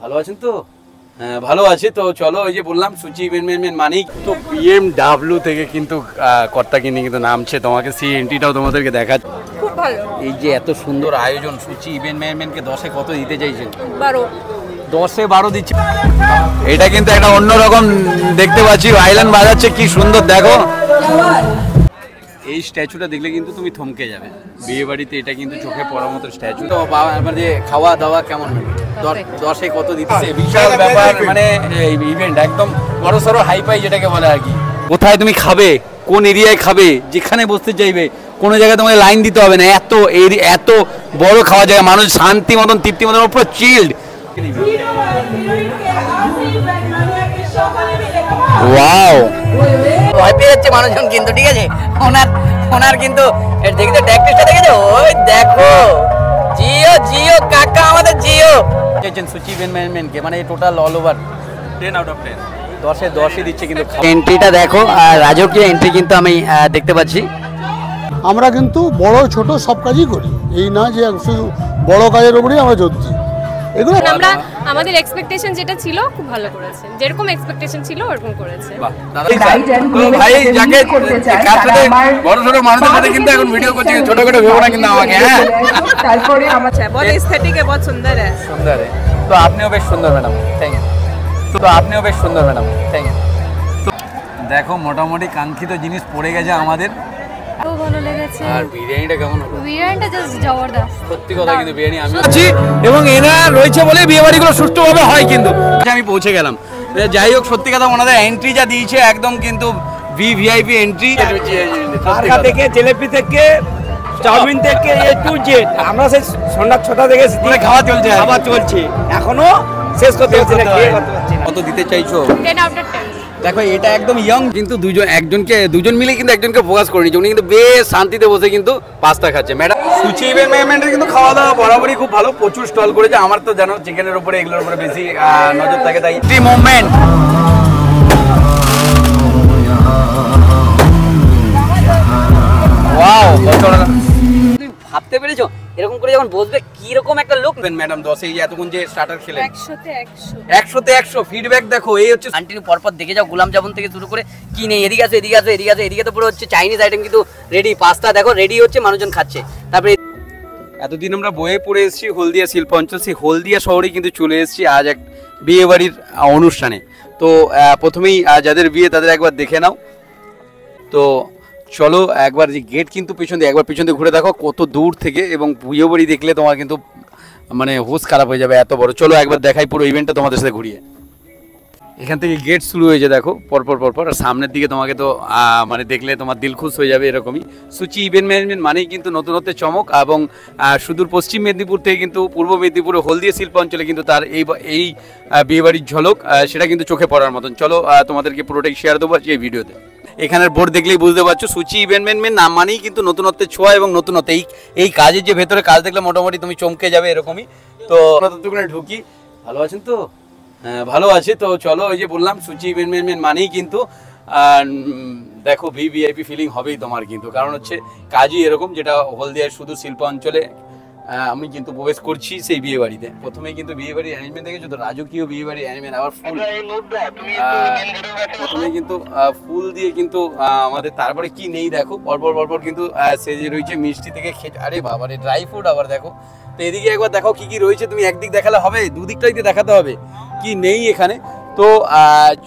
ভালো আছেন তো? হ্যাঁ ভালো আছি তো। চলো ওই যে বললাম সুচি ইভেন্ট মানেই তো BMW থেকে কিন্তু কর্তা কিনে কিন্তু নামছে। তোমাকে সেই এন্ট্রিটাও তোমাদেরকে দেখাচ্ছি। খুব ভালো। এই যে এত সুন্দর আয়োজন, সুচি ইভেন্টকে 10-এ কত দিতে চাইছেন? 12। 10-এ 12 দিচ্ছে। এটা কিন্তু একটা অন্যরকম দেখতে পাচ্ছি, আইল্যান্ড বাজাচ্ছে কি সুন্দর দেখো। এই স্ট্যাচুটা দেখলে কিন্তু তুমি থমকে যাবে। বিয়ে বাড়িতে এটা কিন্তু চোখে পড়ার মতো স্ট্যাচু। তো মানে খাওয়া দাওয়া কেমন হবে? 10-এ কত দিচ্ছে? বিশাল ব্যাপার, মানে ইভেন্ট একদম বড় সড়ো হাইফাই যেটাকে বলে আর কি। কোথায় তুমি খাবে, কোন এরিয়ায় খাবে, যেখানে বসতে চাইবে, কোনো জায়গায় তোমাকে লাইন দিতে হবে না। এত বড় খাওয়া জায়গা, মানুষ শান্তি মতন তৃপ্তি মতন পুরো চিল্ড। ওয়াও, ভয় পেয়ে যাচ্ছে মানুষজন কিন্তু, ঠিক আছে। ওনার কিন্তু দেখতে ট্যাক্টিসটা দেখেছো? ওই দেখো, জিও কাকা, আমাদের জিও সুচি ইভেন্টকে মানে total all over 10 out of 10, 10-এ 10ই দিচ্ছে। কিন্তু এন্ট্রিটা দেখো, আর রাজকীয় এন্ট্রি কিন্তু আমি দেখতে পাচ্ছি। আমরা কিন্তু বড় ছোট সব কাজই করি, এই না যে শুধু বড় কাজের উপরেই আমরা জোর দিই। এগুলো আমরা আমাদের এক্সপেকটেশন যেটা ছিল খুব ভালো করেছে, যেরকম এক্সপেকটেশন ছিল ওরকম করেছে। ভাই যাকে কার সাথে বড় ছোট মানুষের সাথে কিন্তু এখন ভিডিও করছি, ছোট ছোট ভেবো না কিন্তু আমাকে। হ্যাঁ তারপরে अच्छा बहुत एस्थेटिक है, बहुत सुंदर है। সুন্দর है। তো আপনিও বেশ সুন্দর ম্যাডাম, থ্যাংক ইউ। তো আপনিও বেশ সুন্দর ম্যাডাম, থ্যাংক ইউ। দেখো মোটামুটি কাঙ্ক্ষিত জিনিস পড়ে গেছে আমাদের। খুব ভালো লেগেছে। আর বিরিয়ানিটা কেমন হলো? বিরিয়ানিটা জাস্ট জবরদস্ত। সত্যি কথা, কিন্তু বিরিয়ানি আমি আছি এবং এনা রয়েছে বলে বিয়ে বাড়িগুলো সুষ্ঠুভাবে হয় কিন্তু। আমি পৌঁছে গেলাম। যাই হোক, সত্যি কথা ওনাদের এন্ট্রি যা দিয়েছে একদম কিন্তু ভিভিআইপি এন্ট্রি। ঢাকা থেকে, জিলেপি থেকে, চাউমিন থেকে A to Z আমরা সেই সন্ধ্যা 6টা থেকে খাওয়া চলছে, খাবার চলছে, এখনো শেষ করতে পারছি না, খেয়ে করতে পারছি না। কত দিতে চাইছো? 10 আউট অফ 10। দেখো এটা একদম ইয়ং, কিন্তু দুজন মিলে কিন্তু একজনকে ফোকাস করে নিচ্ছে। উনি কিন্তু বেশ শান্তিতে বসে কিন্তু পাস্তা খাচ্ছে। ম্যাডাম সুচি ইভেন্টের কিন্তু খাওয়া দাওয়া বরাবরই খুব ভালো, প্রচুর স্টল করেছে। আমার তো জানো চিকেনের উপরে এগুলোর উপরে বেশি নজর থাকে, তাই মুভমেন্ট। ওয়াও, তুমি ভাবতে পেরেছো এরকম করে যখন বসবে কি রকম একটা লুক? ম্যাডাম 10-এ এতক্ষণ যে স্টার্টার খেলেন 100-তে 100, 100-তে 100 ফিডব্যাক দেখো। এই হচ্ছে কন্টিনিউ পরপর দেখে যাও, গোলাম জামুন থেকে শুরু করে কি নেই, এদিকে আসো, এদিকে তো পুরো হচ্ছে চাইনিজ আইটেম কিন্তু রেডি। পাস্তা দেখো রেডি হচ্ছে, মানুষজন খাচ্ছে। তারপরে এতদিন আমরা বয়ে পড়ে এসেছি হলদিয়া শিল্পাঞ্চল, সেই হলদিয়া শহরে কিন্তু চলে এসেছি আজ এক বিয়ে বাড়ির অনুষ্ঠানে। তো প্রথমেই যাদের বিয়ে তাদের একবার দেখে নাও। তো চলো একবার যে গেট কিন্তু পেছন দিয়ে, একবার পেছন দিয়ে ঘুরে দেখো কত দূর থেকে, এবং বিয়ে বাড়ি দেখলে তোমার কিন্তু মানে হুঁশ খারাপ হয়ে যাবে এত বড়। চলো একবার দেখাই পুরো ইভেন্টটা তোমাদের সাথে ঘুরিয়ে। এখান থেকে গেট শুরু হয়েছে দেখো পরপর, আর সামনের দিকে তোমাকে তো মানে দেখলে তোমার দিল খুশ হয়ে যাবে এরকমই। সুচি ইভেন্ট ম্যানেজমেন্ট মানেই কিন্তু নতুনত্বের চমক, এবং সুদূর পশ্চিম মেদিনীপুর থেকে কিন্তু পূর্ব মেদিনীপুরে হলদিয়া শিল্প অঞ্চলে কিন্তু তার এই বিয়েবাড়ির ঝলক সেটা কিন্তু চোখে পড়ার মতন। চলো তোমাদেরকে পুরোটাই শেয়ার দেবো এই ভিডিওতে। এখানের বোর্ড দেখলেই বুঝতে পারছো সুচি ইভেন্ট ম্যানেজমেন্ট নাম মানেই কিন্তু নতুনত্বের ছোঁয়া এবং নতুনত্ব। এই কাজের যে ভেতরে কাজ দেখলে মোটামুটি তুমি চমকে যাবে এরকমই। তো নতুন ঢুকি। ভালো আছেন তো? ভালো আছে তো। চলো ওই যে বললাম সুচি ইভেন্ট মানেই কিন্তু দেখো ভিভিআইপি ফিলিং হবেই তোমার কিন্তু, কারণ হচ্ছে কাজই এরকম, যেটা হলদিয়ার শুধু শিল্প অঞ্চলে আমি কিন্তু প্রবেশ করছি সেই বিয়ে বাড়িতে। প্রথমেই কিন্তু বিয়ে বাড়ির অ্যারেঞ্জমেন্ট দেখেছো তো, রাজকীয় বিয়ে বাড়ির অ্যারেঞ্জমেন্ট, আবার ফুল প্রথমে কিন্তু ফুল দিয়ে কিন্তু আমাদের। তারপরে কি নেই দেখো, পরপর কিন্তু সেজে রয়েছে মিষ্টি থেকে আরে বাবা রে, ড্রাই ফ্রুট। আবার দেখো তো এদিকে একবার দেখো কি কি রয়েছে। তুমি একদিক দেখালে হবে, দুদিকটাই দেখাতে হবে কি নেই এখানে। তো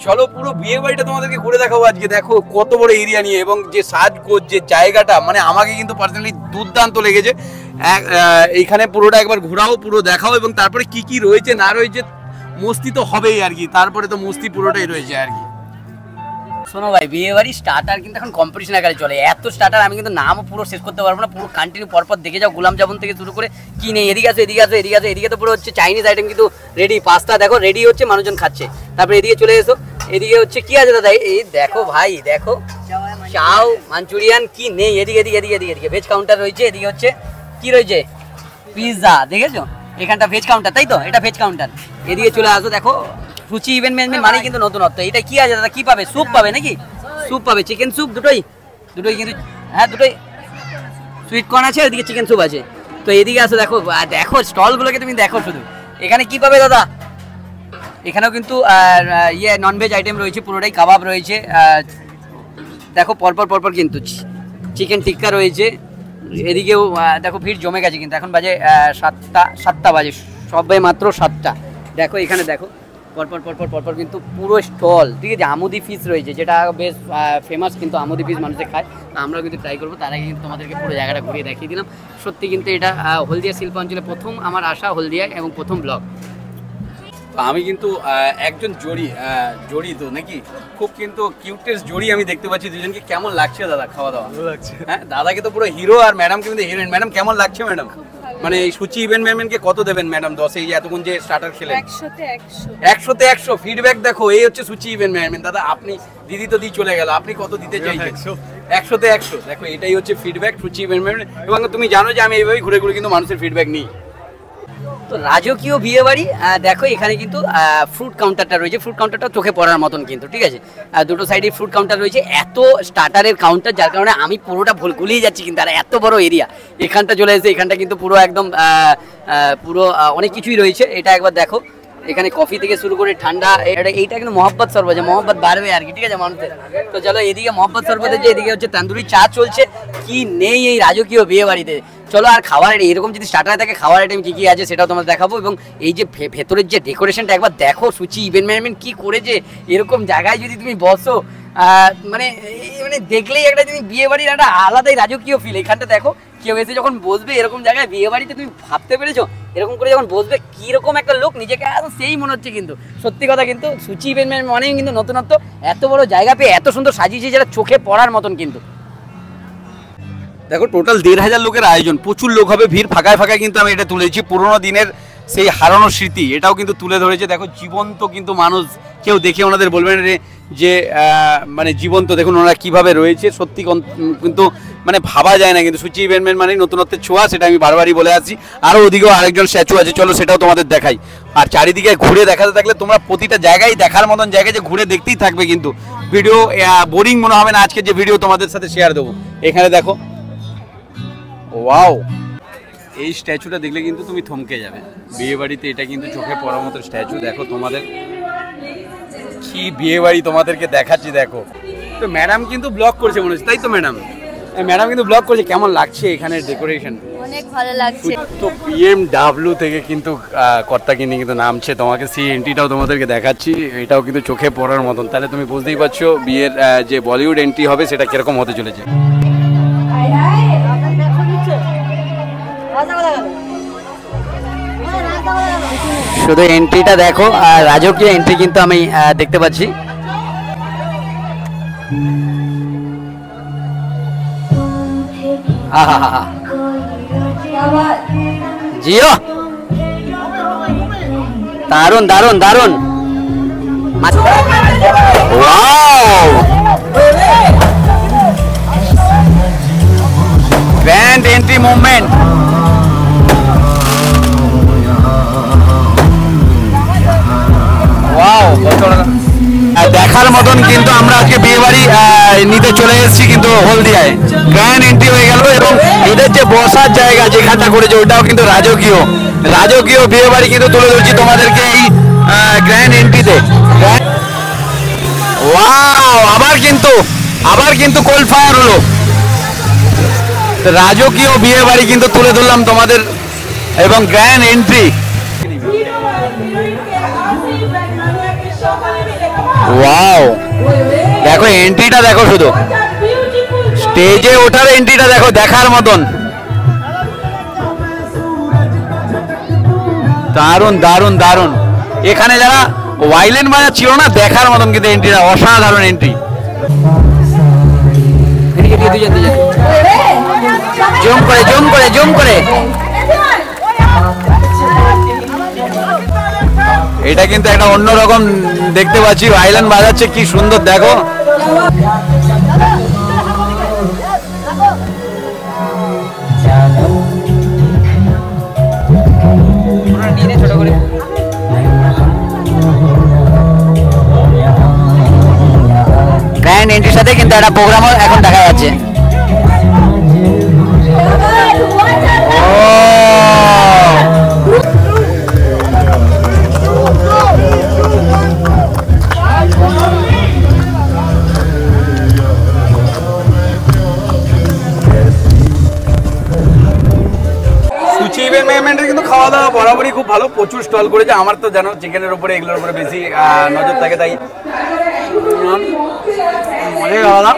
চলো পুরো বিয়ে বাড়িটা তোমাদেরকে ঘুরে দেখাবো আজকে। দেখো কত বড় এরিয়া নিয়ে, এবং যে সাজগোজ যে জায়গাটা, মানে আমাকে কিন্তু পার্সোনালি দুর্দান্ত লেগেছে। এইখানে পুরোটা একবার ঘোরাও, পুরো দেখাও, এবং তারপরে কি কি রয়েছে না রয়েছে। মস্তি তো হবেই আর কি, তারপরে তো মস্তি পুরোটাই রয়েছে আর কি। শোনো ভাই, বিয়ে বাড়ি স্টার্টার কিন্তু এখন কম্পিটিশন আকারে চলে। এত স্টার্টার আমি কিন্তু নামও পুরো শেষ করতে পারবো না, পুরো কন্টিনিউ পরপর দেখে যাও, গোলাম জামুন থেকে শুরু করে কি নেই, এদিকে আসো, এদিকে তো পুরো হচ্ছে চাইনিজ আইটেম কিন্তু রেডি। পাস্তা দেখো রেডি হচ্ছে, মানুষজন খাচ্ছে। তারপরে এদিকে চলে এসো, এদিকে হচ্ছে কি আছে দাদা, এই দেখো ভাই, দেখো চাও মাঞ্চুরিয়ান কি নেই, এদিকে ভেজ কাউন্টার রয়েছে। এদিকে হচ্ছে কি রয়েছে, পিৎজা, দেখেছো এখানটা ভেজ কাউন্টার, তাই তো এটা ভেজ কাউন্টার। এদিকে চলে আসো, দেখো সুচি ইভেন্ট ম্যানেজমেন্ট মানে কিন্তু নতুনত্ব। এটা কি আছে দাদা, কি পাবে? স্যুপ পাবে নাকি? স্যুপ পাবে, চিকেন স্যুপ, দুটোই কিন্তু, হ্যাঁ দুটোই। সুইট কর্ন আছে, ওইদিকে চিকেন স্যুপ আছে। তো এদিকে আসো, দেখো স্টলগুলোকে তুমি দেখো শুধু। এখানে কি পাবে দাদা? এখানেও কিন্তু ননভেজ আইটেম রয়েছে, পুরোটাই কাবাব রয়েছে। দেখো পরপর কিন্তু চিকেন টিক্কা রয়েছে। এদিকেও দেখো ভিড় জমে গেছে, কিন্তু এখন বাজে 7টা বাজে, সবাই মাত্র 7টা। দেখো এখানে দেখো পরপর কিন্তু পুরো স্টল, ঠিক আছে। আমুদি ফিশ রয়েছে, যেটা বেশ ফেমাস, কিন্তু আমুদি ফিশ মানুষে খায়, তো আমরাও কিন্তু ট্রাই করবো। তার আগে কিন্তু তোমাদেরকে পুরো জায়গাটা ঘুরিয়ে দেখিয়ে দিলাম। সত্যি কিন্তু এটা হলদিয়া শিল্পাঞ্চলে প্রথম আমার আসা হলদিয়ায়, এবং প্রথম ব্লগ। আমি কিন্তু একজন জড়িত নাকি, খুব কিন্তু কিউটেস্ট জড়ি আমি দেখতে পাচ্ছি দুজনকে। কেমন লাগছে দাদা খাওয়া দাওয়া? ভালো লাগছে। হ্যাঁ, দাদাকে তো পুরো হিরো আর ম্যাডামকে কিন্তু হিরোইন। ম্যাডাম কেমন লাগছে ম্যাডাম? মানে এই সুচি ইভেন্ট ম্যানেজমেন্টকে কত দেবেন ম্যাডাম 10 এই এতক্ষণ যে স্টার্টার খেলেন? 100তে 100 ফিডব্যাক। দেখো এই হচ্ছে সুচি ইভেন্ট ম্যানেজমেন্ট। দাদা আপনি, দিদি তো দিয়ে চলে গেল, আপনি কত দিতে চাইছেন? 100তে 100। দেখো এটাই হচ্ছে ফিডব্যাক সুচি ইভেন্ট ম্যানেজমেন্ট। এবং তুমি জানো যে আমি এইভাবেই ঘুরে ঘুরে কিন্তু মানুষের ফিডব্যাক নিই। তো রাজকীয় বিয়ে বাড়ি, দেখো এখানে কিন্তু ফ্রুট কাউন্টারটা রয়েছে। ফ্রুট কাউন্টারটা চোখে পড়ার মতন কিন্তু, ঠিক আছে। দুটো সাইডে ফ্রুট কাউন্টার রয়েছে, এত স্টার্টারের কাউন্টার, যার কারণে আমি পুরোটা গুলিয়ে যাচ্ছি কিন্তু। আর এত বড় এরিয়া, এখানটা চলে এসেছে, এখানটা কিন্তু পুরো একদম পুরো অনেক কিছুই রয়েছে। এটা একবার দেখো, এখানে কফি থেকে শুরু করে ঠান্ডা, এইটা কিন্তু মহব্বত শরবত, যে মহব্বত বাড়বে আর কি, ঠিক আছে মানুষের। তো চলো এদিকে মহব্বত শরবতের যে, এদিকে হচ্ছে তন্দুরি চা চলছে। কি নেই এই রাজকীয় বিয়ে বাড়িতে। চলো আর খাবার এরকম যদি স্টার্টার থাকে, খাবার আইটেম কি কি আছে সেটাও তোমাদের দেখাবো। এবং এই যে ভেতরের যে ডেকোরেশনটা একবার দেখো, সুচি ইভেন্ট ম্যানেজমেন্ট কি করেছে। এরকম জায়গায় যদি তুমি বসো, মানে দেখলেই একটা তুমি বিয়ে বাড়ির একটা আলাদাই রাজকীয় ফিল। এখানটা দেখো, কেউ এসে যখন বসবে এরকম জায়গায় বিয়ে বাড়িতে, তুমি ভাবতে পেরেছো এরকম করে যখন বসবে কিরকম একটা লোক নিজেকে সেই মনে হচ্ছে। কিন্তু সত্যি কথা, কিন্তু সুচি ইভেন্ট মানেই কিন্তু নতুনত্ব। এত বড় জায়গা পেয়ে এত সুন্দর সাজিয়েছে, যেটা চোখে পড়ার মতন কিন্তু। দেখো টোটাল 1500 লোকের আয়োজন, প্রচুর লোক হবে, ভিড় ফাঁকায় ফাঁকায় কিন্তু আমি এটা তুলেছি। পুরোনো দিনের সেই হারানো স্মৃতি এটাও কিন্তু তুলে ধরেছে। দেখো জীবন্ত কিন্তু মানুষ, কেউ দেখে ওনাদের বলবেন যে মানে জীবন্ত, দেখুন ওনারা কীভাবে রয়েছে। সত্যি কিন্তু মানে ভাবা যায় না, কিন্তু সুচি ইভেন্ট মানে নতুনত্বের ছোঁয়া, সেটা আমি বারবারই বলে আসছি। আরও ওদিকেও আরেকজন স্ট্যাচু আছে, চলো সেটাও তোমাদের দেখাই। আর চারিদিকে ঘুরে দেখাতে থাকলে তোমরা প্রতিটা জায়গায় দেখার মতন জায়গায় যে ঘুরে দেখতেই থাকবে, কিন্তু ভিডিও বোরিং মনে হবে না। আজকে যে ভিডিও তোমাদের সাথে শেয়ার দেবো, এখানে দেখো, ওয়াও, এই স্ট্যাচুটা দেখলে কিন্তু তুমি থমকে যাবে। বিয়ে বাড়িতে এটা কিন্তু চোখে পড়ার মতো স্ট্যাচু। দেখো তোমাদের কি বিয়ে বাড়ি তোমাদেরকে দেখাচ্ছি। দেখো তো ম্যাডাম কিন্তু ব্লগ করছে মনে হচ্ছে, তাই তো ম্যাডাম? ম্যাডাম কিন্তু ব্লগ করছে। কেমন লাগছে এখানের ডেকোরেশন? অনেক ভালো লাগছে। তো BMW থেকে কিন্তু কর্তা কিন্তু নামছে। তোমাকে এন্ট্রিটাও তোমাদেরকে দেখাচ্ছি, এটাও কিন্তু চোখে পড়ার মতন। তাহলে তুমি বুঝতেই পারছো বিয়ের যে বলিউড এন্ট্রি হবে সেটা কিরকম হতে চলেছে। শুধু এন্ট্রিটা দেখো, আর রাজকীয় এন্ট্রি কিন্তু আমি দেখতে পাচ্ছি। জিও, দারুন দারুন দারুন। Grand entry movement. দেখার মতন কিন্তু আমরা আজকে বিয়ে বাড়ি নিতে চলে এসেছি কিন্তু হলদিয়ায়। গ্র্যান্ড এন্ট্রি হয়ে গেল, এবং এদের যে বসার জায়গা যেখানটা করেছে ওটাও কিন্তু রাজকীয় বিয়ে বাড়ি কিন্তু তুলে ধরছি তোমাদেরকে এই গ্র্যান্ড এন্ট্রিতে। ওয়াও, আবার কিন্তু কোল্ড ফায়ার হলো। রাজকীয় বিয়ে বাড়ি কিন্তু তুলে ধরলাম তোমাদের, এবং গ্র্যান্ড এন্ট্রি। ওয়াও, দেখো এন্ট্রিটা দেখো, শুধু স্টেজে ওঠার এন্ট্রিটা দেখো, দেখার মতন। দারুন দারুন দারুন। এখানে যারা ওয়াইলেন বাজাচ্ছিল না, দেখার মতন কিন্তু এন্ট্রিটা, অসাধারণ এন্ট্রি। জুম করে এটা কিন্তু একটা অন্যরকম দেখতে পাচ্ছি। ভাইলেন বাজাচ্ছে, কি সুন্দর দেখো। গ্র্যান্ড এন্ট্রির সাথে কিন্তু একটা প্রোগ্রামও এখন দেখা যাচ্ছে। ভালো, প্রচুর স্টল করেছে। আমার তো জানো চিকেনের উপরে এগুলোর উপরে বেশি নজর থাকে, তাই মজাই আলাদা।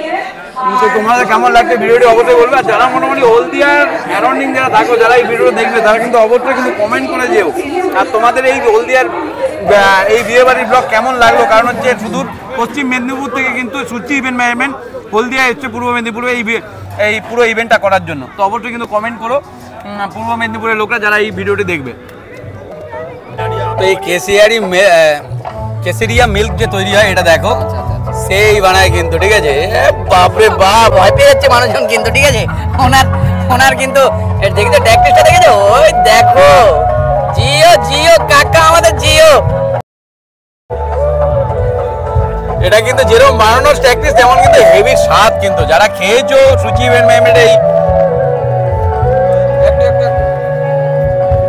তো তোমাদের কেমন লাগছে ভিডিওটি অবশ্যই বলবে। আর যারা মোটামুটি হলদিয়ার অ্যারাউন্ডিং যারা থাকো, যারা এই ভিডিও দেখবে, তারা কিন্তু অবশ্যই কিন্তু কমেন্ট করে যেও। আর তোমাদের এই হলদিয়ার এই বিয়েবাড়ির ব্লগ কেমন লাগলো, কারণ হচ্ছে সুদূর পশ্চিম মেদিনীপুর থেকে কিন্তু সুচি ইভেন্ট ম্যানেজমেন্ট হলদিয়া এসছে পূর্ব মেদিনীপুরে এই পুরো ইভেন্টটা করার জন্য। তো অবশ্যই কিন্তু কমেন্ট করো পূর্ব মেদিনীপুরের লোকরা যারা এই ভিডিওটি দেখবে। তো এই কেসেরিয়া মিল্ক যে তৈরি হয় এটা দেখো, সেই বানায় কিন্তু, ঠিক আছে। বাপরে বাপ, ভয় পেয়ে যাচ্ছে মানুষজন কিন্তু, ঠিক আছে। ওনার কিন্তু দেখতে ট্যাক্টিসটা দেখেছো, ওই দেখো জিও জিও কাকা, আমাদের জিও। এটা কিন্তু যেরকম বানানোর ট্যাকটিস তেমন কিন্তু হেভি স্বাদ কিন্তু। যারা খেয়েছো সুচি ইভেন্ট ম্যানেজমেন্ট এই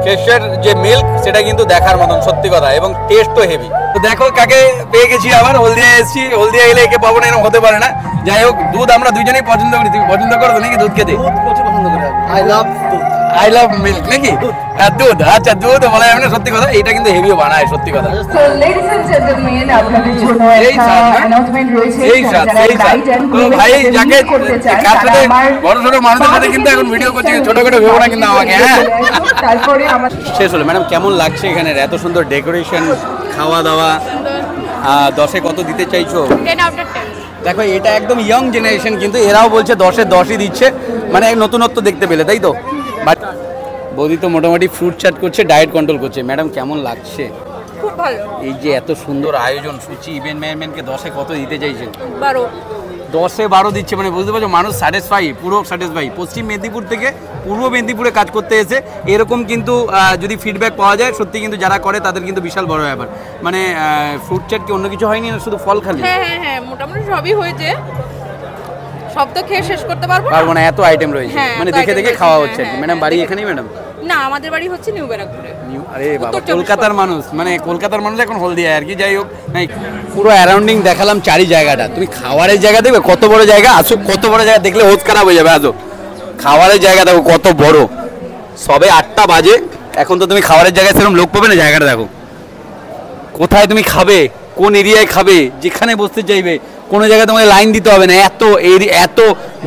কেশের যে মিল্ক, সেটা কিন্তু দেখার মতন সত্যি কথা, এবং টেস্টও হেভি। তো দেখো কাকে পেয়ে গেছি, আবার হলদিয়া এসেছি। হলদিয়া এলে একে পাবো না এরকম হতে পারে না। যাই হোক, দুধ আমরা দুজনেই পছন্দ করি। তুমি পছন্দ করো নাকি দুধ খেতে? প্রচুর পছন্দ করি, আই লাভ মিল্ক নাকি? দুধ, আচ্ছা দুধ বলা যাবে না, সত্যি কথা। এটা কিন্তু হেভিও বানায়, সত্যি কথা। তো ভাই যাকে কার সাথে বড় ছোট মানুষের সাথে কিন্তু এখন ভিডিও করছি, ছোট করে ভেবো না কিন্তু আমাকে। হ্যাঁ, শেষ হলো। ম্যাডাম কেমন লাগছে এখানে এত সুন্দর ডেকোরেশন, খাওয়া দাওয়া? 10-এ কত দিতে চাইছো? 10 out of 10। দেখো এটা একদম ইয়ং জেনারেশন, কিন্তু এরাও বলছে 10-এ 10ই দিচ্ছে, মানে নতুনত্ব দেখতে পেলে, তাই তো? বাট বৌদি তো মোটামুটি ফ্রুট চাট করছে, ডায়েট কন্ট্রোল করছে। ম্যাডাম কেমন লাগছে? খুব ভালো। এই যে এত সুন্দর আয়োজন, সুচি ইভেন্ট ম্যানেজমেন্টকে 10-এ কত দিতে চাইছেন? 12। 10-এ 12 দিচ্ছে, মানে বুঝতে পারছো মানুষ স্যাটিসফাই, পুরো স্যাটিসফাই। পশ্চিম মেদিনীপুর থেকে পূর্ব মেদিনীপুরে কাজ করতে এসে এরকম কিন্তু যদি ফিডব্যাক পাওয়া যায়, সত্যি কিন্তু যারা করে তাদের কিন্তু বিশাল বড় ব্যাপার। মানে ফ্রুট চাট কি অন্য কিছু হয়নি না, শুধু ফল খালি? হ্যাঁ, মোটামুটি সবই হয়েছে। সব তো খেয়ে শেষ করতে পারবো না, এত আইটেম রয়েছে, মানে দেখে দেখে খাওয়া হচ্ছে। ম্যাডাম বাড়ি এখানেই? ম্যাডাম না, আমাদের বাড়ি হচ্ছে নিউ ব্যারাকপুরে। আরে বাবা, কলকাতার মানুষ, মানে কলকাতার মানুষ এখন হলদিয়া আর কি। যাই হোক, পুরো অ্যারাউন্ডিং দেখালাম, চারি জায়গাটা। তুমি খাবারের জায়গা দেখবে কত বড় জায়গা, আসো কত বড় জায়গা, দেখলে হোস খারাপ হয়ে যাবে। আসো খাবারের জায়গা দেখো কত বড়। সবে 8টা বাজে, এখন তো তুমি খাবারের জায়গায় সেরকম লোক পাবে না। জায়গাটা দেখো, কোথায় তুমি খাবে, কোন এরিয়ায় খাবে, যেখানে বসতে চাইবে, কোনো জায়গায় তোমাকে লাইন দিতে হবে না। এত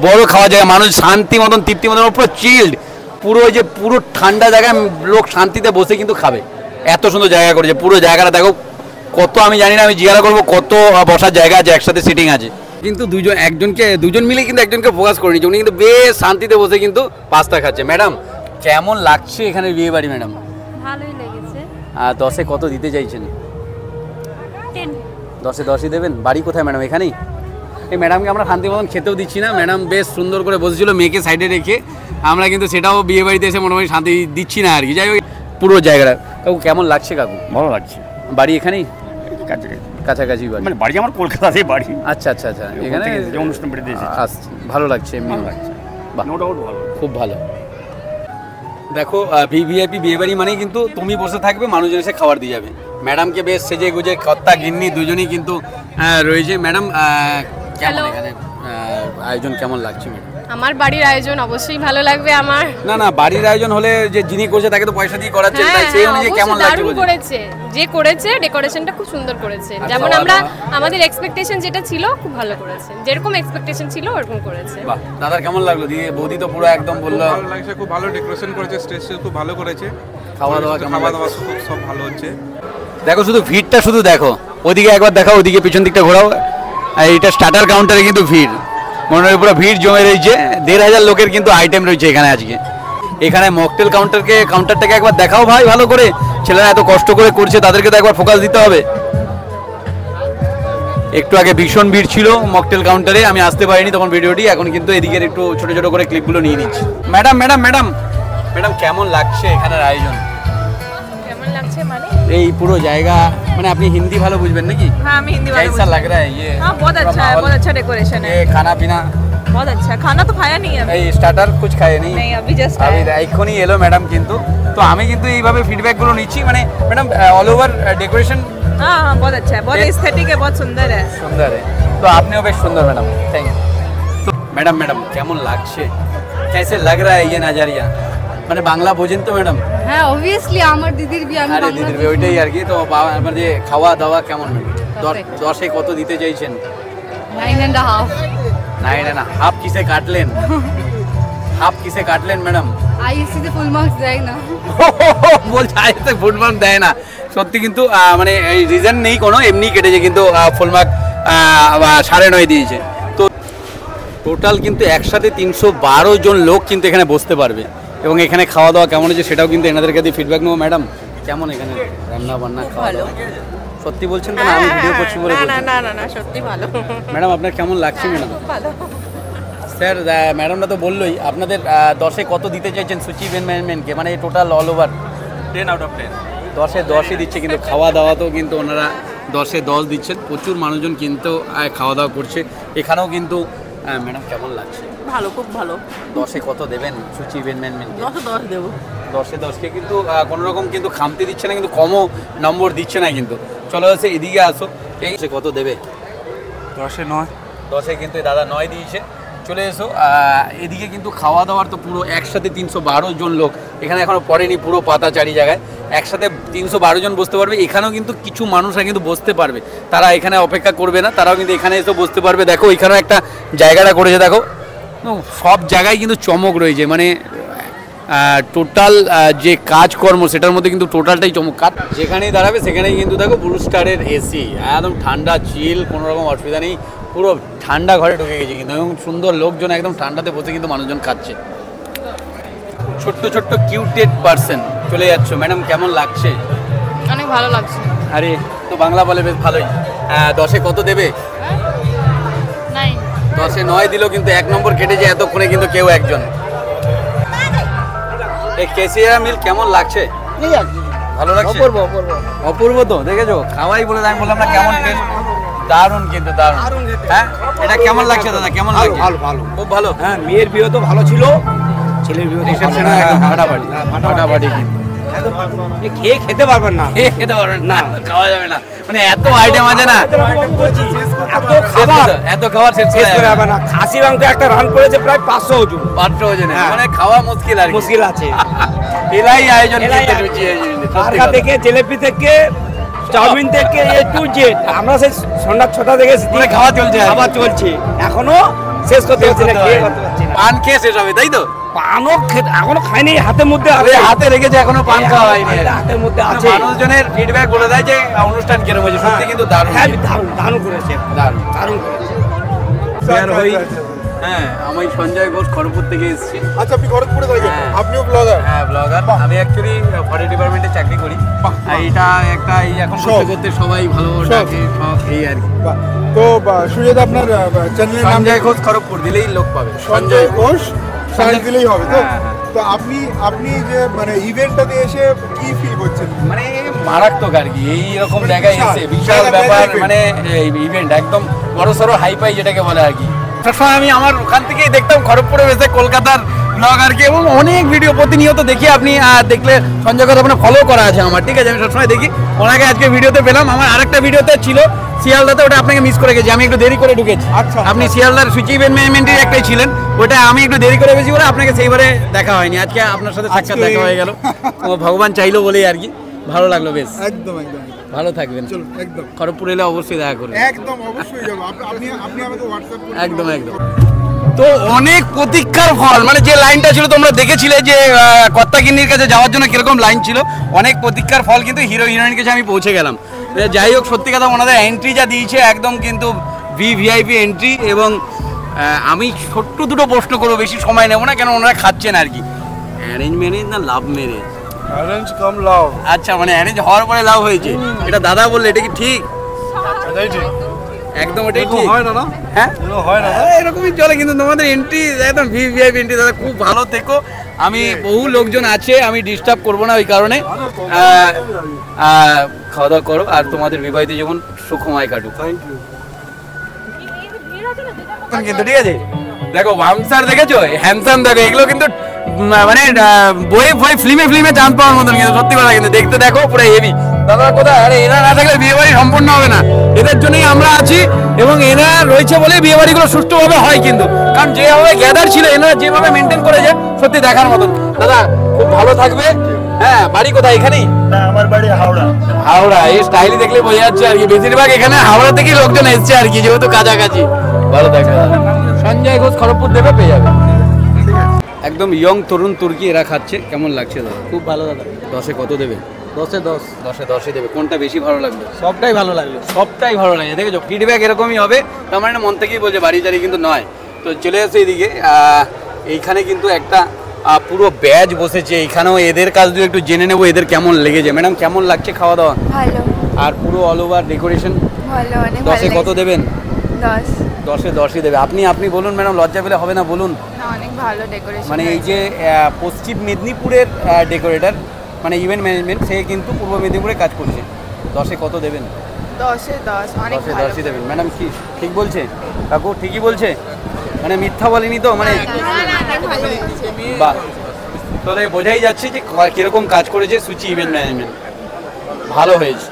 বড় খাওয়া জায়গা, মানুষ শান্তি মতন তৃপ্তি মতন, পুরো চিল্ড, পুরো যে পুরো ঠান্ডা জায়গায় লোক শান্তিতে বসে কিন্তু খাবে। এত সুন্দর জায়গা করেছে। পুরো জায়গাটা দেখো কত, আমি জানি না, আমি জিজ্ঞাসা করবো কত বসার জায়গা আছে, একসাথে সিটিং আছে। কিন্তু দুজন মিলে কিন্তু একজনকে ফোকাস করে নিচ্ছে। উনি কিন্তু বেশ শান্তিতে বসে কিন্তু পাস্তা খাচ্ছে। ম্যাডাম কেমন লাগছে এখানে বিয়ে বাড়ি? ম্যাডাম ভালোই লেগেছে। 10-এ কত দিতে চাইছেন? 10। 10-এ 10ই দেবেন। বাড়ি কোথায় ম্যাডাম? এখানেই? এই ম্যাডামকে আমরা শান্তি মতন খেতেও দিচ্ছি না। ম্যাডাম বেশ সুন্দর করে বসেছিল মেয়েকে সাইডে রেখে, আমরা কিন্তু সেটাও বিয়ে বাড়িতে এসে মোটামুটি শান্তি দিচ্ছি না আর কি। যাই হোক, পুরো জায়গাটা কাকু কেমন লাগছে? কাকু ভালো লাগছে। বাড়ি এখানেই? কাছাকাছি বাড়ি? মানে বাড়ি আমার কলকাতাতেই বাড়ি। আচ্ছা, এখানে অনুষ্ঠান বাড়িতে আসছে, ভালো লাগছে এমনি? বাহ, নো ডাউট ভালো, খুব ভালো। দেখো ভিভিআইপি বিয়ে বাড়ি মানেই কিন্তু তুমি বসে থাকবে, মানুষজন এসে খাবার দিয়ে যাবে। ম্যাডামকে বেশ সেজে গুজে কর্তা গিন্নি দুজনেই কিন্তু রয়েছে। ম্যাডাম কেমন এখানে আয়োজন কেমন লাগছে? ম্যাডাম আমার বাড়ির আয়োজন অবশ্যই ভালো লাগবে আমার। না, বাড়ির আয়োজন হলে যে যিনি করছে তাকে তো পয়সা দিয়ে করাচ্ছে, তাই সেই অনুযায়ী কেমন লাগছে? করেছে, যে করেছে ডেকোরেশনটা খুব সুন্দর করেছে। যেমন আমাদের এক্সপেকটেশন যেটা ছিল খুব ভালো করেছে, যেরকম এক্সপেকটেশন ছিল ওরকম করেছে। বাহ, দাদার কেমন লাগলো? দিয়ে বৌদি তো পুরো একদম বললো ভালো লাগছে, খুব ভালো ডেকোরেশন করেছে, স্টেজ খুব ভালো করেছে, খাওয়া দাওয়া সব ভালো হচ্ছে। দেখো শুধু ভিড়টা শুধু দেখো, ওদিকে একবার দেখাও, ওদিকে পিছন দিকটা ঘোরাও। এইটা স্টার্টার কাউন্টারে কিন্তু ভিড়, মনে হয় পুরো ভিড় জমে রয়েছে। 1500 লোকের কিন্তু আইটেম রয়েছে এখানে আজকে। এখানে মকটেল কাউন্টারটাকে একবার দেখাও ভাই ভালো করে। ছেলেরা এত কষ্ট করে করছে, তাদেরকে তো একবার ফোকাস দিতে হবে। একটু আগে ভীষণ ভিড় ছিল মকটেল কাউন্টারে, আমি আসতে পারিনি তখন ভিডিওটি। এখন কিন্তু এদিকের একটু ছোট ছোট করে ক্লিপগুলো নিয়ে নিচ্ছি। ম্যাডাম কেমন লাগছে এখানের আয়োজন? কেমন লাগছে মানে এই পুরো জায়গা, মানে আপনি হিন্দি ভালো বুঝবেন নাকি? हाँ मैं हिंदी वाला कैसा लग रहा है ये? हाँ बहुत अच्छा है, बहुत अच्छा डेकोरेशन है। ये खाना पीना बहुत अच्छा, खाना तो खाया नहीं है এই স্টার্টার कुछ খায় নি? नहीं अभी जस्ट আমি এখনই এলো ম্যাডাম, কিন্তু তো আমি কিন্তু এইভাবে ফিডব্যাকগুলো নিচ্ছি। মানে ম্যাডাম অল ওভার ডেকোরেশন हाँ हाँ बहुत अच्छा है, बहुत एस्थेटिक है, बहुत सुंदर है। সুন্দর है, তো আপনিও বেশ সুন্দর ম্যাডাম, থ্যাংক ইউ। ম্যাডাম কেমন লাগছে? कैसे लग रहा है ये नजरिया? মানে বাংলা বোঝেন তো ম্যাডাম? হ্যাঁ অবভিয়াসলি আমার দিদির বিয়ে আমি আরে বাংলা দিদির বিয়ে ওইটাই আর কি। তো আমার যে খাওয়া দাওয়া কেমন, 10-এ কত দিতে চাইছেন? 9.5 9.5 কিসে কাটলেন? হাফ কিসে কাটলেন ম্যাডাম? আইএসসি তে ফুল মার্কস দেয় না। বলছে আইএসসি ফুল মার্ক দেয় না, সত্যি কিন্তু মানে এই রিজন নেই কোনো, এমনি কেটেছে কিন্তু ফুল মার্ক 9.5 দিয়েছে। তো টোটাল কিন্তু একসাথে 312 জন লোক কিন্তু এখানে বসতে পারবে। এবং এখানে খাওয়া দাওয়া কেমন হয়েছে সেটাও কিন্তু এনাদের কাছে ফিডব্যাক নেবো। ম্যাডাম কেমন এখানে রান্না বান্না খাওয়া দাওয়া? সত্যি বলছেন তো না আমি ভিডিও করছি বলে? না সত্যি ভালো। ম্যাডাম আপনার কেমন লাগছে ম্যাডাম? ভালো স্যার ম্যাডামরা তো বললোই আপনাদের 10-এ কত দিতে চাইছেন সুচি ইভেন্ট ম্যানেজমেন্টকে, মানে total all over? 10 out of 10। 10-এ 10ই দিচ্ছে, কিন্তু খাওয়া দাওয়া তো কিন্তু ওনারা 10-এ 10 দিচ্ছেন। প্রচুর মানুষজন কিন্তু খাওয়া দাওয়া করছে এখানেও কিন্তু। ম্যাডাম কেমন লাগছে? ভালো, খুব ভালো। 10-এ কত দেবেন সুচি ইভেন্ট ম্যানেজমেন্টকে? 10 দেবো। 10-এ 10কে কিন্তু কোনো রকম কিন্তু খামতি দিচ্ছে না, কিন্তু কমও নম্বর দিচ্ছে না কিন্তু। চলো এসে এদিকে আসো, এই কত দেবে? 10-এ 9। 10-এ কিন্তু দাদা 9 দিয়েছে। চলে এসো এদিকে কিন্তু খাওয়া দাওয়ার তো পুরো একসাথে 312 জন লোক এখানে এখনো পড়েনি, পুরো পাতা চারি জায়গায় একসাথে 312 জন বসতে পারবে। এখানেও কিন্তু কিছু মানুষরা কিন্তু বসতে পারবে, তারা এখানে অপেক্ষা করবে না, তারাও কিন্তু এখানে এসে বসতে পারবে। দেখো এখানেও একটা জায়গাটা করেছে, দেখো সব জায়গায় কিন্তু চমক রয়েছে, মানে টোটাল যে কাজকর্ম সেটার মধ্যে কিন্তু টোটালটাই চমৎকার। যেখানেই দাঁড়াবে সেখানেই কিন্তু দেখো ব্লু স্টারের এসি, একদম ঠান্ডা চিল, কোনো রকম অসুবিধা নেই, পুরো ঠান্ডা ঘরে ঢুকে গেছে কিন্তু। এবং সুন্দর লোকজন একদম ঠান্ডাতে বসে কিন্তু মানুষজন খাচ্ছে। ছোট্ট ছোট্ট কিউটেড পার্সন চলে যাচ্ছ। ম্যাডাম কেমন লাগছে? অনেক ভালো লাগছে। আরে তো বাংলা বলে বেশ ভালোই। 10-এ কত দেবে? 10-এ 9 দিল, কিন্তু 1 নম্বর কেটেছে এতক্ষণে কিন্তু কেউ একজন। এই কেসিয়া মিল কেমন লাগছে? ভালো লাগছে? অপূর্ব তো দেখেছো, খাওয়াই বলে আমি বললাম না কেমন টেস্ট। দারুণ কিন্তু দারুণ। হ্যাঁ এটা কেমন লাগছে দাদা? কেমন লাগছে? ভালো ভালো, খুব ভালো। হ্যাঁ মেয়ের বিয়ে তো ভালো ছিল, ছেলের বিয়ে রিসেপশনে একদম ফাটাফাটি ফাটাফাটি কিন্তু। খেয়ে খেতে পারবেন না, খেতে পারবেন না, খাওয়া যাবে না, মানে এত আইটেম আছে না, এত খাবার শেষ করে যাবে না। খাসি মাংস একটা রান করেছে প্রায় 500 ওজন, 500 ওজনে, মানে খাওয়া মুশকিল আর মুশকিল আছে। এলাই আয়োজন কারকা থেকে জিলেপি থেকে চাউমিন থেকে A to Z আমরা সেই সন্ধ্যা 6টা থেকে খাওয়া চলছে, খাবার চলছে, এখনো শেষ করতে পারছি না, খেয়ে করতে পারছি না। পান খেয়ে শেষ হবে তাই তো? পানও এখনো খাইনি, হাতের মধ্যে হাতে রেখেছে, এখনো পান খাওয়া হয়নি, হাতের মধ্যে আছে। মানুষজনের ফিডব্যাক বলে দেয় যে অনুষ্ঠান কিরকম হয়েছে, সত্যি কিন্তু দারুণ। দারুণ করেছে, দারুণ করেছে। হ্যাঁ আমি সঞ্জয় ঘোষ খড়গপুর থেকে এসেছি। আচ্ছা আপনি খড়গপুরে থাকেন, আপনিও ব্লগার? হ্যাঁ ব্লগার, আমি অ্যাকচুয়ালি ফরেস্ট ডিপার্টমেন্টে চাকরি করি। এটা একটা এই এখন করতে করতে সবাই ভালো ডাকে, শখ এই আর কি। তো সুজাত আপনার চ্যানেলের নাম সঞ্জয় ঘোষ খড়গপুর দিলেই লোক পাবে, সঞ্জয় ঘোষ সার্চ দিলেই হবে তো? তো আপনি যে মানে ইভেন্টটাতে এসে কি ফিল করছেন? মানে মারাত্মক আর কি, এইরকম জায়গায় এসে বিশাল ব্যাপার, মানে ইভেন্ট একদম বড়সড় হাইপাই যেটাকে বলে আর কি। সবসময় আমি আমার ওখান থেকেই দেখতাম খড়গপুরে এসে কলকাতার ব্লগারকে, এবং অনেক ভিডিও প্রতিনিয়ত দেখি। আপনি দেখলে সঞ্জয় ঘোষ আপনার ফলো করা আছে আমার, ঠিক আছে? আমি সবসময় দেখি, ওনাকে আজকে ভিডিওতে পেলাম। আমার আরেকটা ভিডিওতে ছিল শিয়ালদাতে, ওটা আপনাকে মিস করে গেছি, আমি একটু দেরি করে ঢুকেছি। আচ্ছা আপনি শিয়ালদার সুচি ইভেন্ট ম্যানেজমেন্টের একটাই ছিলেন, ওটা আমি একটু দেরি করে গেছি বলে আপনাকে সেইবারে দেখা হয়নি। আজকে আপনার সাথে সাক্ষাৎ দেখা হয়ে গেল, ভগবান চাইলো বলেই আর কি। ভালো লাগলো বেশ। একদম একদম ভালো থাকবেন। চলো একদম খড়গপুর এলে অবশ্যই দেখা করবেন। একদম অবশ্যই যাব। আপনি আমাকে হোয়াটসঅ্যাপ করুন। একদম একদম। তো অনেক প্রতীক্ষার ফল, মানে যে লাইনটা ছিল তোমরা দেখেছিলে যে কর্তাগিন্নির কাছে যাওয়ার জন্য কিরকম লাইন ছিল, অনেক প্রতীক্ষার ফল কিন্তু হিরো হিরোইনের কাছে আমি পৌঁছে গেলাম। যাই হোক, সত্যি কথা ওনাদের এন্ট্রি যা দিয়েছে একদম কিন্তু ভিভিআইপি এন্ট্রি। এবং আমি ছোট্ট দুটো প্রশ্ন করবো, বেশি সময় নেবো না, কেন ওনারা খাচ্ছেন আর কি। অ্যারেঞ্জ ম্যারেজ না লাভ ম্যারেজ? অ্যারেঞ্জ কাম লাভ। আচ্ছা, মানে অ্যারেঞ্জ হওয়ার পরে লাভ হয়েছে, এটা দাদা বললে, এটা কি ঠিক? এটাই ঠিক, একদম ওটাই ঠিক। হয় না না? হ্যাঁ হয় না, এরকমই চলে, কিন্তু তোমাদের এন্ট্রি একদম ভিভিআইপি এন্ট্রি। দাদা খুব ভালো থেকো, আমি বহু লোকজন আছে, আমি ডিস্টার্ব করবো না ওই কারণে। খাওয়া দাওয়া করো, আর তোমাদের বিবাহিত জীবন সুখময় কাটুক। Thank you. কিন্তু ঠিক আছে, দেখো বামসার দেখেছো, হ্যান্ডসাম দেখো, এগুলো কিন্তু মানে বই ফিল্মে চান্স পাওয়ার মতন, কিন্তু সত্যি কথা কিন্তু দেখতে দেখো পুরো হেভি। দাদা কোথায়? আরে এরা না থাকলে বিয়ে বাড়ি সম্পূর্ণ হবে না, এদের জন্যই আমরা আছি, এবং এরা রয়েছে বলে বিয়ে বাড়িগুলো সুষ্ঠুভাবে হয় কিন্তু। কারণ যেভাবে গ্যাদার ছিল, এনারা যেভাবে মেনটেন করেছে, সত্যি দেখার মতন। দাদা খুব ভালো থাকবে। হ্যাঁ, বাড়ি কোথায়? এখানেই? না, আমার বাড়ি হাওড়া। হাওড়া, এই স্টাইলে দেখলে বোঝা যাচ্ছে আর কি বেশিরভাগ এখানে হাওড়া থেকেই লোকজন এসছে আর কি, যেহেতু কাছাকাছি। ভালো থাকবে। সঞ্জয় ঘোষ খড়গপুর দেবে, পেয়ে যাবে। একদম ইয়ং তরুণ তুর্কি এরা খাচ্ছে, কেমন লাগছে দাদা? খুব ভালো দাদা। 10-এ কত দেবে? 10-এ 10। 10-এ 10ই দেবে। কোনটা বেশি ভালো লাগলো? সবটাই ভালো লাগলো। সবটাই ভালো লাগে, দেখেছো ফিডব্যাক এরকমই হবে, তার মানে মন থেকেই বলছে, বাড়ি টাড়ি কিন্তু নয়। তো চলে আসে এইদিকে, এইখানে কিন্তু একটা পুরো ব্যাচ বসেছে, এইখানেও এদের কাজ দিয়ে একটু জেনে নেবো এদের কেমন লেগেছে। ম্যাডাম কেমন লাগছে খাওয়া দাওয়া? ভালো আর পুরো অল ওভার ডেকোরেশন ভালো, অনেক 10-এ কত দেবেন? 10। 10-এ 10ই দেবে। আপনি বলুন ম্যাডাম, লজ্জা পেলে হবে না, বলুন। না, অনেক ভালো ডেকোরেশন। মানে এই যে পশ্চিম মেদিনীপুরের ডেকোরেটর, মানে ইভেন্ট ম্যানেজমেন্ট, সে কিন্তু পূর্ব মেদিনীপুরে কাজ করছে। 10-এ কত দেবেন? 10-এ 10, অনেক 10-এ ভালো। 10ই দেবেন। ম্যাডাম কি ঠিক বলছে? কাকু ঠিকই বলছে, মানে মিথ্যা বলেনি তো? মানে বাহ, তাহলে বোঝাই যাচ্ছে যে কিরকম কাজ করেছে সুচি ইভেন্ট ম্যানেজমেন্ট। ভালো হয়েছে,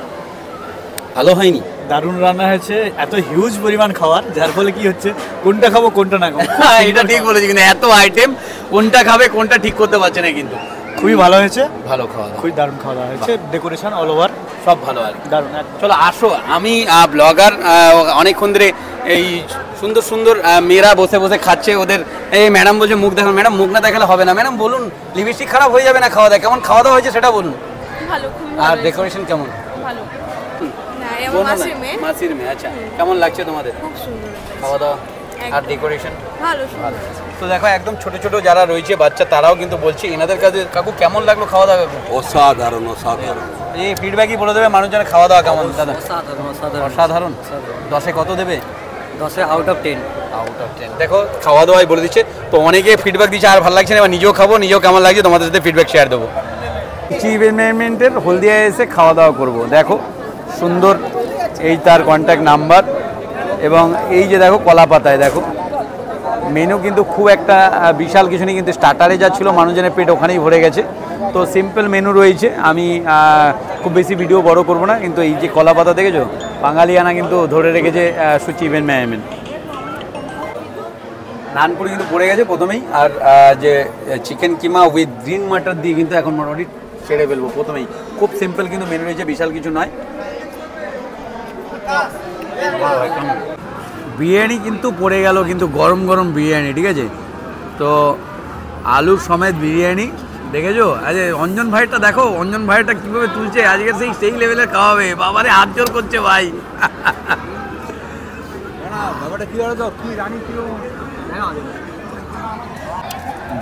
ভালো হয়নি? দারুণ রান্না হয়েছে, এত হিউজ পরিমাণ খাবার, যার ফলে কি হচ্ছে কোনটা খাবো কোনটা না খাবো। এটা ঠিক বলেছি, কিন্তু এত আইটেম কোনটা খাবে কোনটা ঠিক করতে পারছে না কিন্তু। খুবই ভালো হয়েছে, ভালো খাওয়া দাওয়া, খুবই দারুণ খাওয়া দাওয়া হয়েছে, ডেকোরেশন অল ওভার সব ভালো আর দারুণ। চলো আসো, আমি ব্লগার, অনেকক্ষণ ধরে এই সুন্দর সুন্দর মেয়েরা বসে বসে খাচ্ছে, ওদের এই ম্যাডাম বলছে মুখ দেখান। ম্যাডাম মুখ না দেখালে হবে না, ম্যাডাম বলুন, লিপস্টিক খারাপ হয়ে যাবে না খাওয়া দাওয়া? কেমন খাওয়া দাওয়া হয়েছে সেটা বলুন। ভালো, খুব আর ডেকোরেশন কেমন? ভালো। বলো না। মাসির মেয়ে, আচ্ছা কেমন লাগছে তোমাদের খুব সুন্দর খাওয়া দাওয়া আর ডেকোরেশন? ভালো। তো দেখো একদম ছোট ছোট যারা রয়েছে বাচ্চা, তারাও কিন্তু বলছে এনাদের কাছে। কাকু কেমন লাগলো খাওয়া দাওয়া? কাকু অসাধারণ অসাধারণ। এই ফিডব্যাকই বলে দেবে মানুষজনের খাওয়া দাওয়া কেমন দাদা? অসাধারণ। অসাধারণ। 10-এ কত দেবে? 10-এ আউট অফ 10। Out of 10। দেখো খাওয়া দাওয়াই বলে দিচ্ছে, তো অনেকে ফিডব্যাক দিচ্ছে আর ভালো লাগছে না, এবার নিজেও খাবো, নিজেও কেমন লাগছে তোমাদের সাথে ফিডব্যাক শেয়ার দেবো। ইভেন্ট ম্যানেজমেন্টের হলদিয়ায় এসে খাওয়া দাওয়া করব। দেখো সুন্দর, এই তার কন্ট্যাক্ট নাম্বার, এবং এই যে দেখো কলা পাতায় দেখো মেনু কিন্তু খুব একটা বিশাল কিছু নেই, কিন্তু স্টার্টারে যা ছিল মানুষজনের পেট ওখানেই ভরে গেছে। তো সিম্পল মেনু রয়েছে, আমি খুব বেশি ভিডিও বড় করব না, কিন্তু এই যে কলা পাতা দেখেছো, বাঙালিয়ানা কিন্তু ধরে রেখেছে সুচি ইভেন্ট ম্যানেজমেন্ট। নানপুরি কিন্তু পড়ে গেছে প্রথমেই, আর যে চিকেন কিমা উইথ গ্রিন মাটার দিয়ে কিন্তু এখন মোটামুটি ছেড়ে ফেলবো প্রথমেই। খুব সিম্পল কিন্তু মেনু রয়েছে, বিশাল কিছু নয়। বিরিয়ানি কিন্তু পড়ে গেল, কিন্তু গরম গরম বিরিয়ানি, ঠিক আছে? তো আলুর সমেত বিরিয়ানি দেখেছো? আরে অঞ্জন ভাইটা দেখো, অঞ্জন ভাইটা কীভাবে তুলছে আজকে, সেই লেভেলের খাওয়াবে। বাবারে হাত জোর করছে ভাই।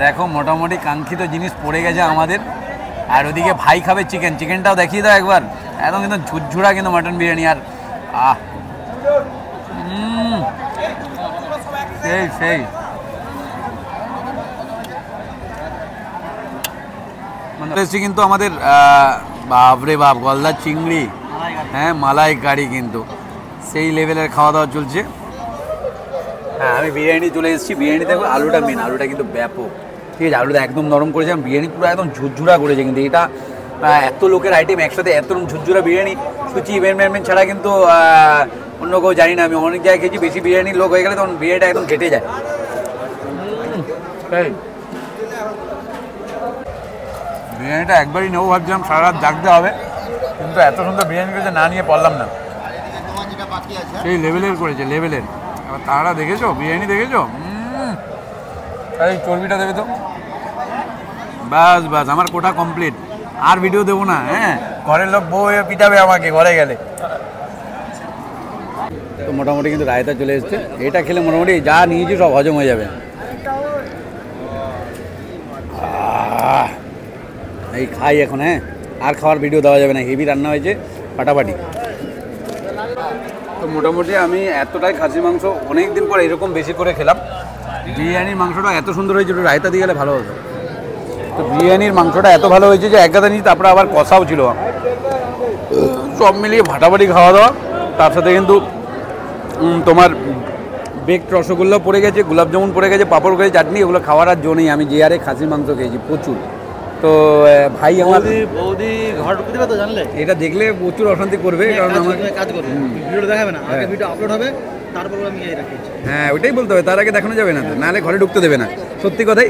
দেখো মোটামুটি কাঙ্ক্ষিত জিনিস পড়ে গেছে আমাদের, আর ওদিকে ভাই খাবে চিকেন। চিকেনটাও দেখিয়ে দাও একবার, একদম কিন্তু ঝুরঝুরা কিন্তু মাটন বিরিয়ানি। আর সেই সেই কিন্তু আমাদের বাপরে বাপ, গলদা চিংড়ি, হ্যাঁ মালাই কারি, কিন্তু সেই লেভেলের খাওয়া দাওয়া চলছে। হ্যাঁ আমি বিরিয়ানি চলে এসেছি। বিরিয়ানি দেখো আলুটা মেন, আলুটা কিন্তু ব্যাপক, ঠিক আছে? আলুটা একদম নরম করেছে, বিরিয়ানি পুরো একদম ঝুরঝুরা করেছে। কিন্তু এটা এত লোকের আইটেম একসাথে এত ঝুরঝুরা বিরিয়ানি সুচি ইভেন্ট ম্যানেজমেন্ট ছাড়া কিন্তু অন্য কেউ জানি না। আমি অনেক জায়গায় খেয়েছি, বেশি বিরিয়ানির লোক হয়ে গেলে তখন বিরিয়ানিটা একদম ঘেটে যায়। বিরিয়ানিটা একবারই নেবো ভাবছিলাম, সারা রাত জাগতে হবে, কিন্তু এত সুন্দর বিরিয়ানি করেছে, না নিয়ে পারলাম না। সেই লেভেলের করেছে, লেভেলের। এবার তারা দেখেছো বিরিয়ানি, দেখেছো? এই চর্বিটা দেবে তো, বাস বাস আমার কোটা কমপ্লিট, আর ভিডিও দেবো না। হ্যাঁ, ঘরের লোক বউ পিটাবে আমাকে ঘরে গেলে। তো মোটামুটি কিন্তু রায়তা চলে এসছে, এটা খেলে মোটামুটি যা নিয়েছি সব হজম হয়ে যাবে। এই খাই এখন, হ্যাঁ আর খাওয়ার ভিডিও দেওয়া যাবে না, হেভি রান্না হয়েছে ফাটাফাটি। তো মোটামুটি আমি এতটাই খাসি মাংস অনেক দিন পর এরকম বেশি করে খেলাম। বিরিয়ানির মাংসটা এত সুন্দর হয়েছে, একটু রায়তা দিয়ে গেলে ভালো হতো। তো বিরিয়ানির মাংসটা এত ভালো হয়েছে যে এক গাদা নিয়েছি, তারপরে আবার কষাও ছিল, সব মিলিয়ে ফাটাফাটি খাওয়া দাওয়া। তার সাথে কিন্তু তোমার বেকড রসগোল্লা পড়ে গেছে, গোলাপজামুন পড়ে গেছে, পাঁপড় পড়ে গেছে, চাটনি, এগুলো খাওয়ার আর জো নেই। আমি যে আরে খাসির মাংস খেয়েছি প্রচুর। তো ভাই আমার বৌদি ঘর ঢুকতে পারতো জানলে, এটা দেখলে প্রচুর অশান্তি করবে, কারণ আমার কাজ করবে, ভিডিও দেখাবে না, আগে ভিডিও আপলোড হবে, তারপরে আমি এরা খেয়েছি। হ্যাঁ ওইটাই বলতে হবে, তার আগে দেখানো যাবে না তো, নাহলে ঘরে ঢুকতে দেবে না। সত্যি কথাই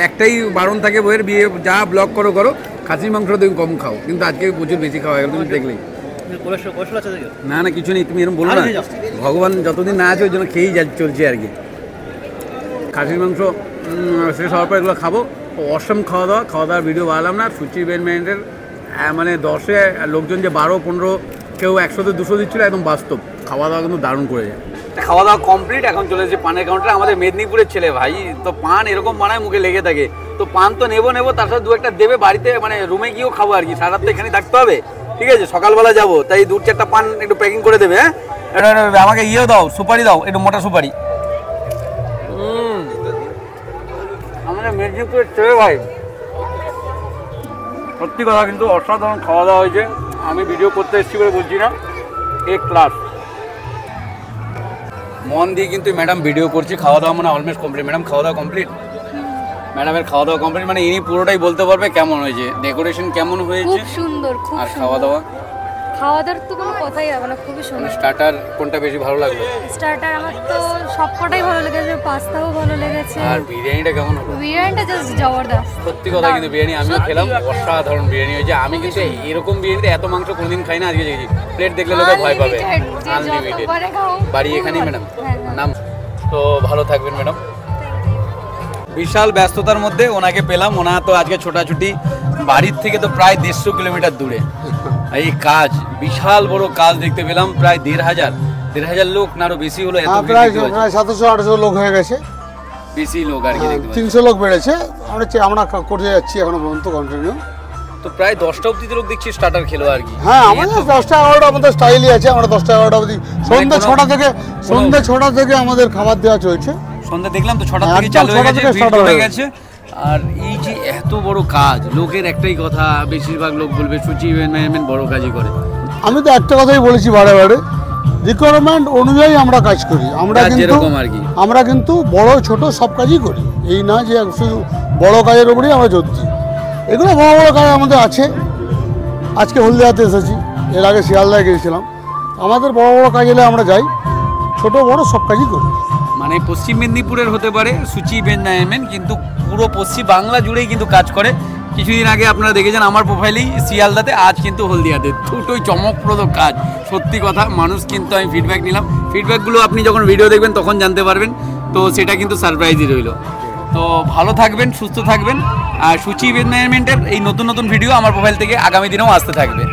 একটাই বারণ থাকে বইয়ের, বিয়ে যা ব্লগ করো করো, খাসির মাংস তুমি কম খাও, কিন্তু আজকে প্রচুর বেশি খাওয়া গেল, তুমি দেখলেই। না না কিছু নেই, তুমি এরকম বলো না, ভগবান যতদিন না আছে ওই জন্য খেয়েই চলছে আর কি। খাসির মাংস শেষ হওয়ার পর এগুলো খাবো, অসম খাওয়া দাওয়ার ভিডিও বানালাম না। সুচি ইভেন্টমেন্টের মানে 10-এ লোকজন যে 12-15 কেউ 100-তে 200 দিচ্ছিল, একদম বাস্তব। খাওয়া দাওয়া কিন্তু দারুণ করে যায়। খাওয়া দাওয়া কমপ্লিট, এখন চলে এসেছে পানের কাউন্টারে। আমাদের মেদিনীপুরের ছেলে ভাই, তো পান এরকম বানায় মুখে লেগে থাকে, তো পান তো নেবো তার সাথে 2-একটা দেবে বাড়িতে, মানে রুমে গিয়েও খাবো আর কি, সারা রাত তো এখানেই থাকতে হবে। ঠিক আছে, সকালবেলা যাবো, তাই 2-4টা পান একটু প্যাকিং করে দেবে। হ্যাঁ আমাকে ইয়েও দাও, সুপারি দাও, একটু মোটা সুপারি। আমাদের মেদিনীপুরের ছেলে ভাই, সত্যি কথা কিন্তু অসাধারণ খাওয়া দাওয়া হয়েছে। আমি ভিডিও করতে এসেছি বলে বলছি না, ক্লাস মন দিয়ে কিন্তু ম্যাডাম ভিডিও করছি। খাওয়া দাওয়া মানে অলমোস্ট কমপ্লিট। ম্যাডাম খাওয়া দাওয়া কমপ্লিট? ম্যাডামের খাওয়া দাওয়া কমপ্লিট, মানে ইনি পুরোটাই বলতে পারবে কেমন হয়েছে, ডেকোরেশন কেমন হয়েছে, খুব সুন্দর, খুব আর খাওয়া দাওয়া। খাওয়া দাওয়ার তো কোনো কথাই হবে না, খুবই সুন্দর। স্টার্টার কোনটা বেশি ভালো লাগলো? স্টার্টার আমার তো সবকটাই ভালো লেগেছে, পাস্তাও ভালো লেগেছে। আর বিরিয়ানিটা কেমন হলো? বিরিয়ানিটা জাস্ট জবরদস্ত। সত্যি কথা কিন্তু বিরিয়ানি আমিও খেলাম, অসাধারণ বিরিয়ানি হয়েছে। আমি কিন্তু এরকম বিরিয়ানিতে এত মাংস কোনোদিন খাই না, আজকে দেখেছি। প্লেট দেখলে লোকে ভয় পাবে। আনলিমিটেড বাড়ি এখানেই ম্যাডাম নাম। তো ভালো থাকবেন ম্যাডাম। বিশাল ব্যস্ততার মধ্যে ওনাকে পেলাম। ওনা তো আজকে ছোটাছুটি, বাড়ির থেকে তো প্রায় 150 কিলোমিটার দূরে। এই কাজ, বিশাল বড় কাজ দেখতে পেলাম। প্রায় 1,500 লোক না আরো বেশি হলো? প্রায় 700-800 লোক হয়ে গেছে, বেশি লোক আর কি দেখতে 300 লোক বেড়েছে। আমরা করতে যাচ্ছি এখনো পর্যন্ত কন্টিনিউ। তো প্রায় 10টা অবধি লোক দেখছি স্টার্টার খেলো আর কি। হ্যাঁ আমাদের 10টা-11টা আমাদের স্টাইলই আছে। আমরা 10টা-11টা অবধি, সন্ধ্যে 6টা থেকে আমাদের খাবার দেওয়া চলছে। সন্ধ্যা দেখলাম তো 6টা থেকে চালু হয়ে গেছে, ভিড় হয়ে গেছে। আর এই যে এত বড় কাজ, লোকের একটাই কথা, বেশিরভাগ লোক বলবে সুচি ইভেন্টমেন্ট বড় কাজই করে। আমি তো একটা কথাই বলেছি বারে বারে, রিকোয়ারমেন্ট অনুযায়ী আমরা কাজ করি। আমরা কিন্তু বড় ছোট সব কাজই করি, এই না যে শুধু বড় কাজের উপরেই আমরা জোর দিই। এগুলো বড় বড় কাজ আমাদের আছে। আজকে হলদিয়াতে এসেছি, এর আগে শিয়ালদায় গিয়েছিলাম। আমাদের বড় বড় কাজ এলে আমরা যাই, ছোট বড় সব কাজই করি। মানে পশ্চিম মেদিনীপুরের হতে পারে সুচি ইভেন্টমেন্ট, কিন্তু পুরো পশ্চিম বাংলা জুড়েই কিন্তু কাজ করে। কিছুদিন আগে আপনারা দেখেছেন আমার প্রোফাইলেই শিয়ালদাতে, আজ কিন্তু হলদিয়াতে। দুটোই চমকপ্রদ কাজ, সত্যি কথা। মানুষ কিন্তু আমি ফিডব্যাক নিলাম, ফিডব্যাকগুলো আপনি যখন ভিডিও দেখবেন তখন জানতে পারবেন। তো সেটা কিন্তু সারপ্রাইজই রইল। তো ভালো থাকবেন, সুস্থ থাকবেন। আর সুচি ইভেন্টমেন্টের এই নতুন নতুন ভিডিও আমার প্রোফাইল থেকে আগামী দিনেও আসতে থাকবে।